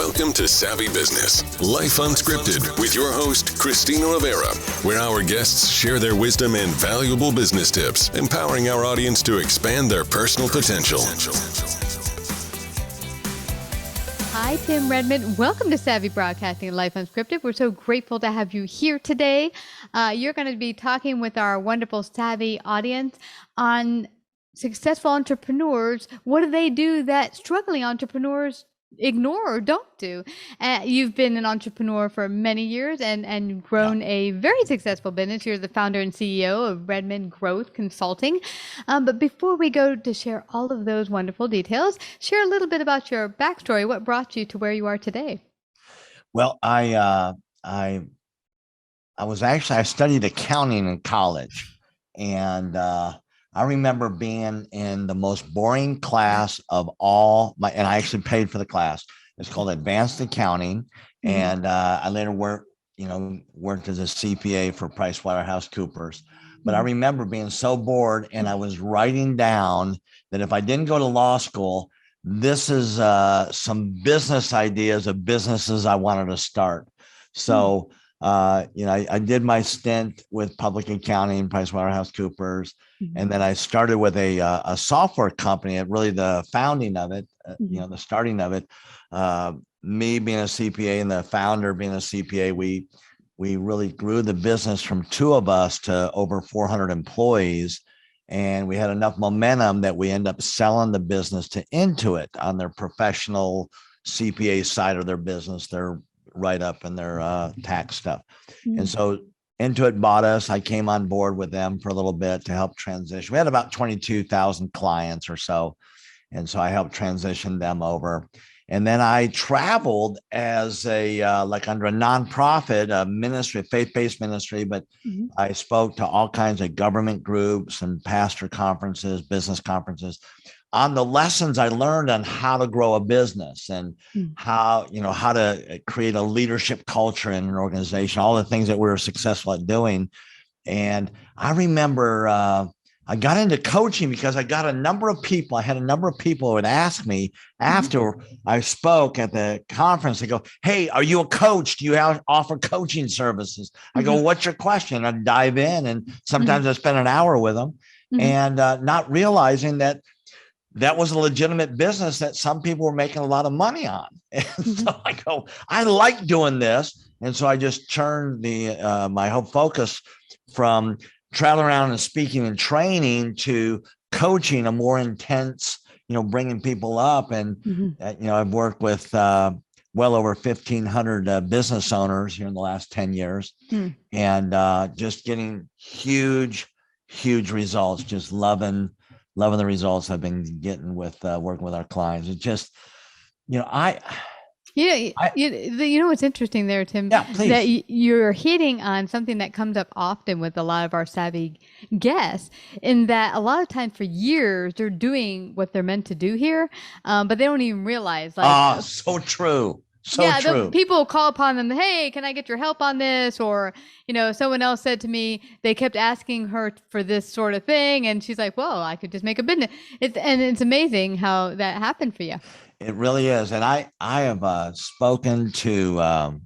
Welcome to Savvy Business, Life Unscripted, with your host, Christina Rivera, where our guests share their wisdom and valuable business tips, empowering our audience to expand their personal potential. Hi, Tim Redmond. Welcome to Savvy Broadcasting, Life Unscripted. We're so grateful to have you here today. You're going to be talking with our wonderful Savvy audience on successful entrepreneurs. What do they do that struggling entrepreneurs ignore or don't do? You've been an entrepreneur for many years and grown a very successful business. You're the founder and CEO of Redmond Growth Consulting. But before we go to share all of those wonderful details, share a little bit about your backstory. What brought you to where you are today? Well, I studied accounting in college, and I remember being in the most boring class of all and I actually paid for the class. It's called Advanced Accounting. And I later worked as a CPA for PriceWaterhouseCoopers. But I remember being so bored, and I was writing down that if I didn't go to law school, this is some business ideas of businesses I wanted to start. So, I did my stint with public accounting, PricewaterhouseCoopers. And then I started with a software company, and really the founding of it, the starting of it, me being a CPA and the founder being a CPA, we really grew the business from two of us to over 400 employees. And we had enough momentum that we ended up selling the business to Intuit on their professional CPA side of their business, their write-up and their tax stuff. And so Intuit bought us. I came on board with them for a little bit to help transition. We had about 22,000 clients or so. And so I helped transition them over. And then I traveled as under a nonprofit, a ministry, faith-based ministry, but I spoke to all kinds of government groups and pastor conferences, business conferences, on the lessons I learned on how to grow a business and how to create a leadership culture in an organization, all the things that we were successful at doing. And I remember I got into coaching because I had a number of people who would ask me after I spoke at the conference. They go, "Hey, are you a coach? Do you offer coaching services?" I go, "What's your question?" I'd dive in, and sometimes I spend an hour with them and not realizing that was a legitimate business that some people were making a lot of money on. And so I go, I like doing this. And so I just turned my whole focus from traveling around and speaking and training to coaching, a more intense, bringing people up. And, I've worked with well over 1,500 business owners here in the last 10 years and just getting huge results, just loving the results I've been getting with working with our clients. It's just, what's interesting there, Tim, that you're hitting on something that comes up often with a lot of our savvy guests, in that a lot of times for years they're doing what they're meant to do here, but they don't even realize. So true. True. People call upon them, "Hey, can I get your help on this?" Or, someone else said to me, they kept asking her for this sort of thing. And she's like, "Well, I could just make a business." It's amazing how that happened for you. It really is. And I have spoken to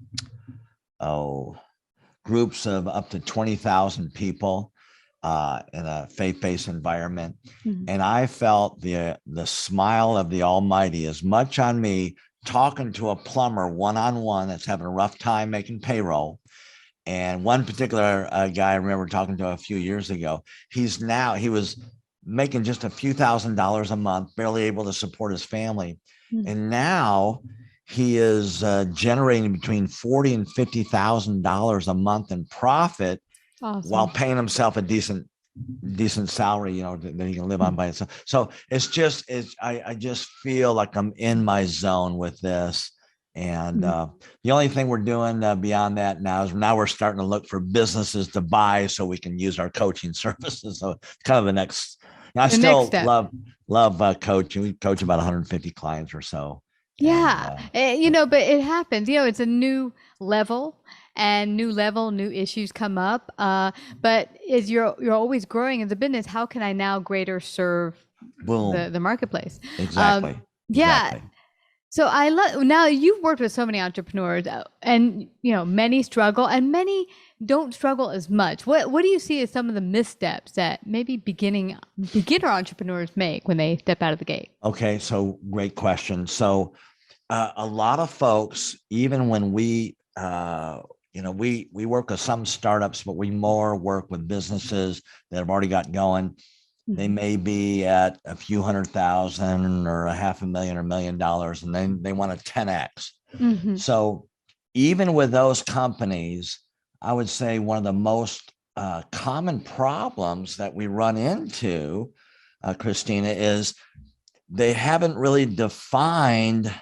groups of up to 20,000 people in a faith-based environment. And I felt the smile of the Almighty as much on me talking to a plumber one-on-one that's having a rough time making payroll. And one particular guy I remember talking to a few years ago, he was making just a few $1,000s a month, barely able to support his family. And now he is generating between $40,000 and $50,000 a month in profit. Awesome. While paying himself a decent salary, that he can live on by himself. So I just feel like I'm in my zone with this. And the only thing we're doing beyond that now is we're starting to look for businesses to buy so we can use our coaching services. So it's kind of the next. I still love coaching. We coach about 150 clients or so. Yeah. And, but it happens, it's a new level. And new issues come up. But as you're always growing as a business, how can I now greater serve the marketplace? Exactly. Yeah. Exactly. So I love, now you've worked with so many entrepreneurs and, many struggle and many don't struggle as much. What do you see as some of the missteps that maybe beginner entrepreneurs make when they step out of the gate? Okay, so great question. So a lot of folks, even when we work with some startups, but we more work with businesses that have already got going. They may be at a few $100,000 or $500,000 or $1 million, and then they want a 10x. So even with those companies, I would say one of the most common problems that we run into, Christina, is they haven't really defined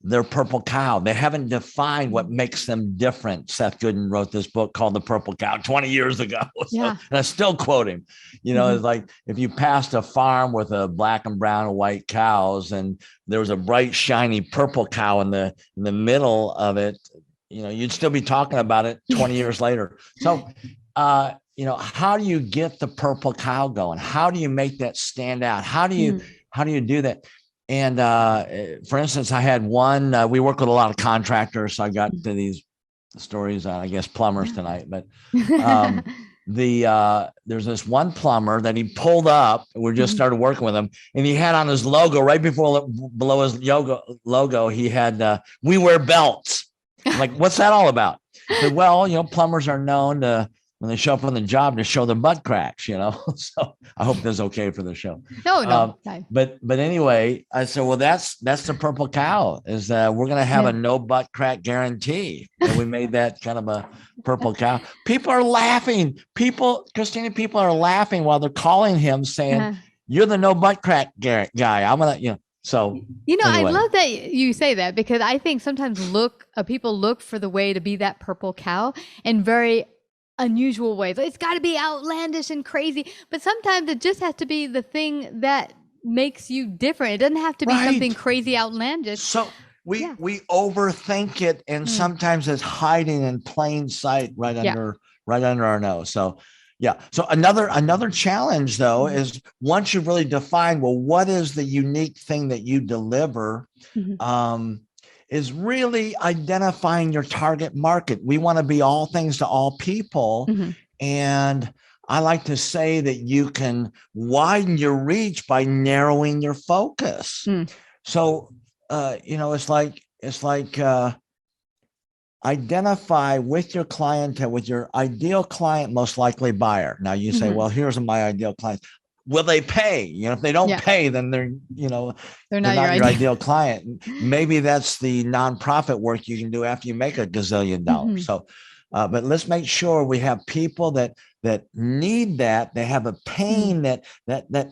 their purple cow. They haven't defined what makes them different. Seth Godin wrote this book called The Purple Cow 20 years ago. And I still quote him. It's like if you passed a farm with a black and brown and white cows and there was a bright, shiny purple cow in the middle of it, you'd still be talking about it 20 years later. So, how do you get the purple cow going? How do you make that stand out? How do you do that? And for instance, I had one, we work with a lot of contractors. So I got to these stories on, I guess, plumbers tonight, but there's this one plumber that he pulled up. We just started working with him, and he had on his logo right below his logo, he had, "We wear belts." I'm like, what's that all about? I said, well, plumbers are known to, when they show up on the job, to show their butt cracks, So I hope that's okay for the show. No. But anyway, I said, well, that's the purple cow, is we're going to have a no butt crack guarantee. And we made that kind of a purple cow. People are laughing. Christina, people are laughing while they're calling him saying, you're the no butt crack guy. I'm going to, So, anyway. I love that you say that, because I think sometimes people look for the way to be that purple cow in very unusual ways. It's got to be outlandish and crazy, but sometimes it just has to be the thing that makes you different. It doesn't have to be something crazy outlandish. So we overthink it, and sometimes it's hiding in plain sight right under our nose. So so another challenge though is, once you've really defined, well, what is the unique thing that you deliver, is really identifying your target market. We want to be all things to all people. And I like to say that you can widen your reach by narrowing your focus. So, it's like identify with your clientele, with your ideal client, most likely buyer. Now you say, well, here's my ideal client. Will they pay? If they don't pay, then they're not your ideal client. Maybe that's the nonprofit work you can do after you make $1 gazillion. So, but let's make sure we have people that need that. They have a pain that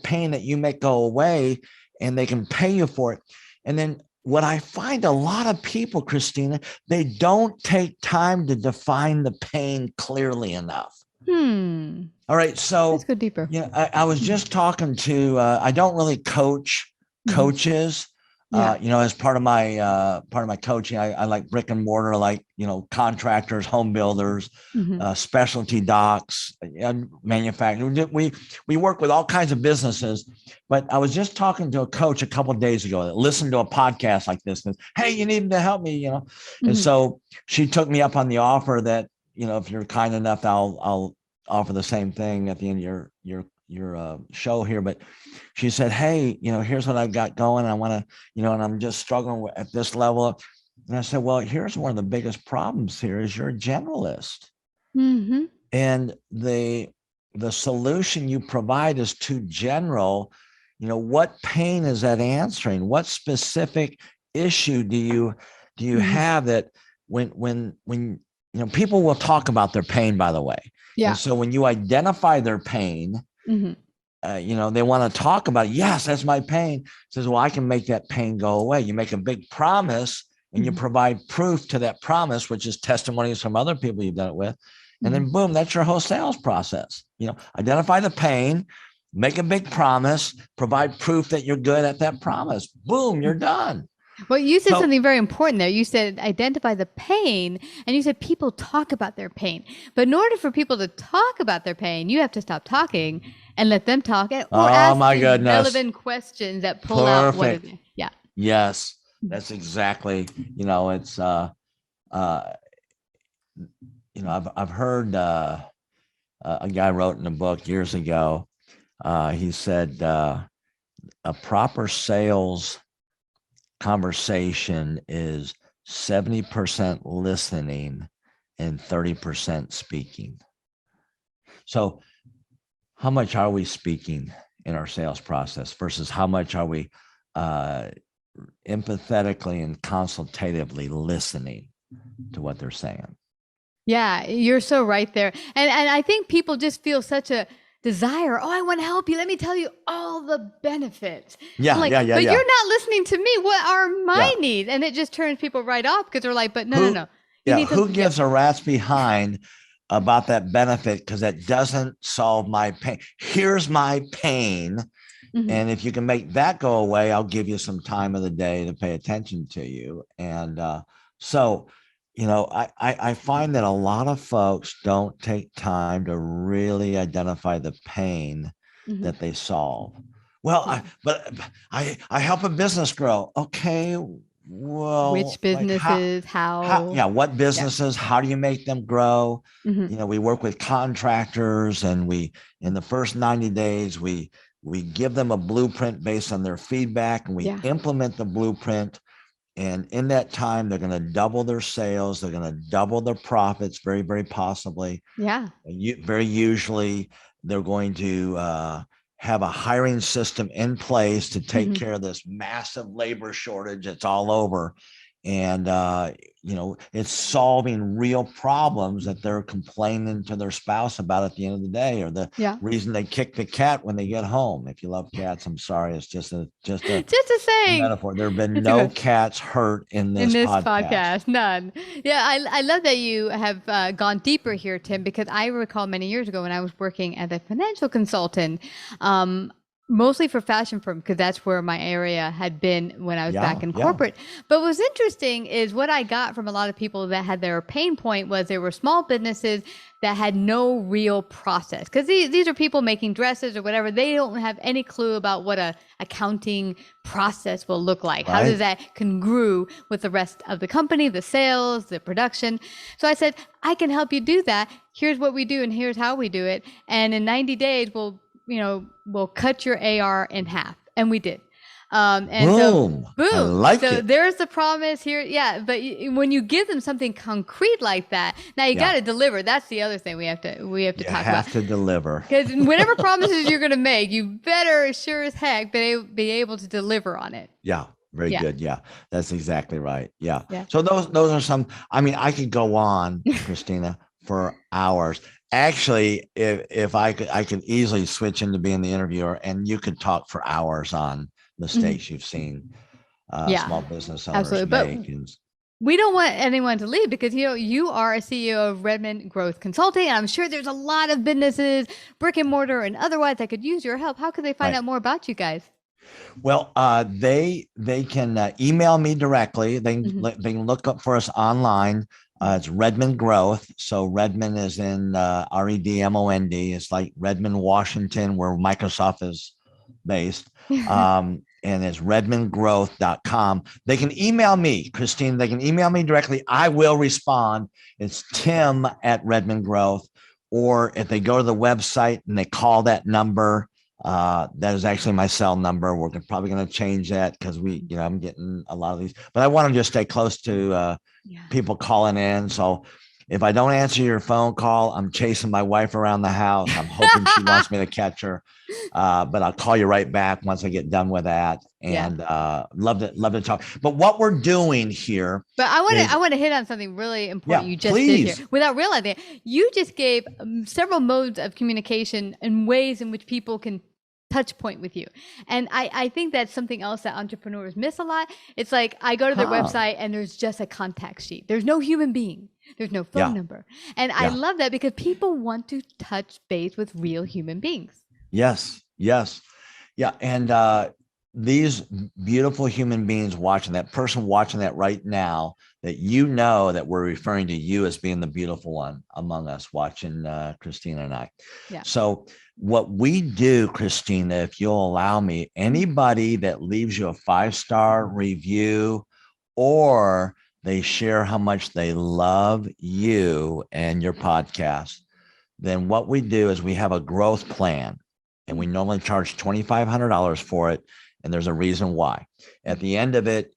pain that you make go away, and they can pay you for it. And then what I find, a lot of people, Christina, they don't take time to define the pain clearly enough. All right. So let's go deeper. I was just talking to, I don't really coach coaches, as part of my coaching. I like brick and mortar, like, contractors, home builders, specialty docs, manufacturers. We work with all kinds of businesses, but I was just talking to a coach a couple of days ago that listened to a podcast like this. And, hey, you need to help me, And so she took me up on the offer that, if you're kind enough, I'll offer the same thing at the end of your show here. But she said, hey, here's what I've got going. I want to, and I'm just struggling at this level. And I said, well, here's one of the biggest problems here is you're a generalist. And the solution you provide is too general. What pain is that answering? What specific issue do you have that when people will talk about their pain, by the way. And so when you identify their pain, they want to talk about, yes, that's my pain. Says, well, I can make that pain go away. You make a big promise and you provide proof to that promise, which is testimonies from other people you've done it with. And then boom, that's your whole sales process. Identify the pain, make a big promise, provide proof that you're good at that promise. Boom, you're done. Well, you said something very important there. You said identify the pain, and you said people talk about their pain. But in order for people to talk about their pain, you have to stop talking and let them talk, or ask relevant questions that pull out what it is. Yes. That's exactly, it's, I've heard a guy wrote in a book years ago. He said a proper sales conversation is 70% listening and 30% speaking. So how much are we speaking in our sales process versus how much are we empathetically and consultatively listening to what they're saying? Yeah, you're so right there. And I think people just feel such a desire. Oh, I want to help you. Let me tell you all the benefits. Yeah, But you're not listening to me. What are my needs? And it just turns people right off because they're like, but no. Who gives a rat's behind about that benefit? Because that doesn't solve my pain. Here's my pain. Mm-hmm. And if you can make that go away, I'll give you some time of the day to pay attention to you. And so, I find that a lot of folks don't take time to really identify the pain that they solve. Well, I help a business grow. Okay. Well, which businesses, how what businesses, how do you make them grow? We work with contractors, and in the first 90 days, we give them a blueprint based on their feedback, and we implement the blueprint. And in that time, they're going to double their sales. They're going to double their profits, very, very possibly. Yeah. Very usually, they're going to have a hiring system in place to take care of this massive labor shortage that's all over. And, it's solving real problems that they're complaining to their spouse about at the end of the day, or the reason they kick the cat when they get home. If you love cats, I'm sorry. It's just a saying metaphor. There have been no cats hurt in this podcast. None. Yeah. I love that you have gone deeper here, Tim, because I recall many years ago when I was working as a financial consultant, mostly for fashion firms, because that's where my area had been when I was back in corporate. But what's interesting is what I got from a lot of people that had their pain point was there were small businesses that had no real process. Because these are people making dresses or whatever. They don't have any clue about what a accounting process will look like. Right. How does that congru with the rest of the company, the sales, the production? So I said, I can help you do that. Here's what we do and here's how we do it. And in 90 days, we'll cut your AR in half. And we did. And boom. So, boom. I like so it. There's the promise here. Yeah. But when you give them something concrete like that, now you got to deliver. That's the other thing we have to talk about. You have to deliver. Because whatever promises you're going to make, you better sure as heck be able to deliver on it. Yeah. Very good. Yeah, that's exactly right. Yeah. So those are some, I could go on, Christina, for hours. Actually, if I could easily switch into being the interviewer, and you could talk for hours on mistakes you've seen small business owners make. But we don't want anyone to leave because, you are a CEO of Redmond Growth Consulting, and I'm sure there's a lot of businesses, brick and mortar and otherwise, that could use your help. How could they find out more about you guys? Well, they can email me directly. They can look up for us online. It's Redmond Growth. So Redmond is in Redmond. It's like Redmond, Washington, where Microsoft is based. And it's redmondgrowth.com. They can email me, Christine. They can email me directly. I will respond. It's Tim at Redmond Growth. Or if they go to the website and they call that number, that is actually my cell number. We're probably going to change that because I'm getting a lot of these, but I want to just stay close to people calling in. So if I don't answer your phone call, I'm chasing my wife around the house. I'm hoping she wants me to catch her, but I'll call you right back once I get done with that. And love to talk. But what we're doing here. But I want to hit on something really important you just did here. Without realizing it, you just gave several modes of communication and ways in which people can touch point with you. And I think that's something else that entrepreneurs miss a lot. It's like I go to their website and there's just a contact sheet. There's no human being. There's no phone number. And I love that because people want to touch base with real human beings. Yes. Yeah. And these beautiful human beings watching that right now, that we're referring to you as being the beautiful one among us watching Christina and I. Yeah. So what we do, Christina, if you'll allow me, anybody that leaves you a 5-star review or they share how much they love you and your podcast, then what we do is we have a growth plan, and we normally charge $2,500 for it. And there's a reason why. At the end of it,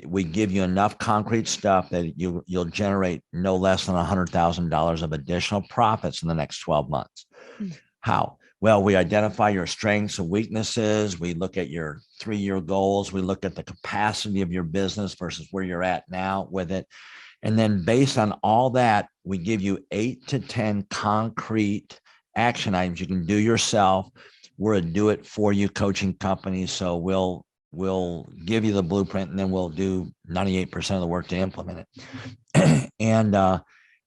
we give you enough concrete stuff that you'll generate no less than $100,000 of additional profits in the next 12 months. How? Well, we identify your strengths and weaknesses. We look at your 3-year goals. We look at the capacity of your business versus where you're at now with it. And then based on all that, we give you 8 to 10 concrete action items you can do yourself. We're a do-it-for-you coaching company, so we'll give you the blueprint, and then we'll do 98% of the work to implement it.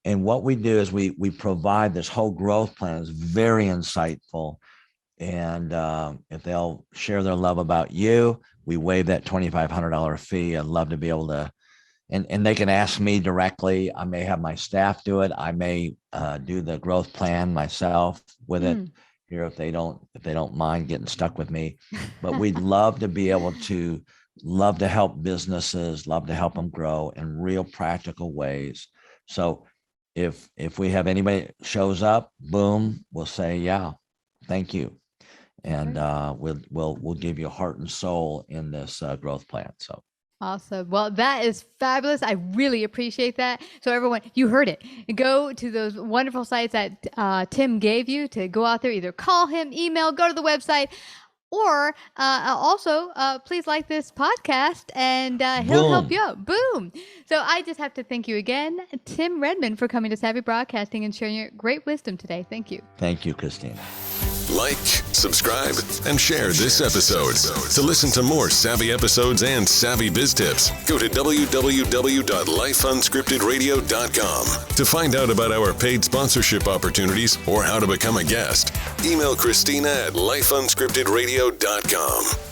And what we do is we provide this whole growth plan. It's very insightful, and if they'll share their love about you, we waive that $2,500 fee. I'd love to be able to, and they can ask me directly. I may have my staff do it. I may do the growth plan myself with it. Here, if they don't mind getting stuck with me, but we'd love to be able to help businesses, love to help them grow in real practical ways. So if we have anybody shows up, boom, we'll say, yeah, thank you. And we'll give you heart and soul in this growth plan. So. Awesome. Well, that is fabulous. I really appreciate that. So everyone, you heard it. Go to those wonderful sites that Tim gave you to go out there, either call him, email, go to the website, or also please like this podcast, and he'll help you out. Boom. So I just have to thank you again, Tim Redmond, for coming to Savvy Broadcasting and sharing your great wisdom today. Thank you. Thank you, Christina. Like, subscribe, and share this episode. To listen to more savvy episodes and savvy biz tips, go to www.lifeunscriptedradio.com. To find out about our paid sponsorship opportunities or how to become a guest, email Christina at lifeunscriptedradio.com.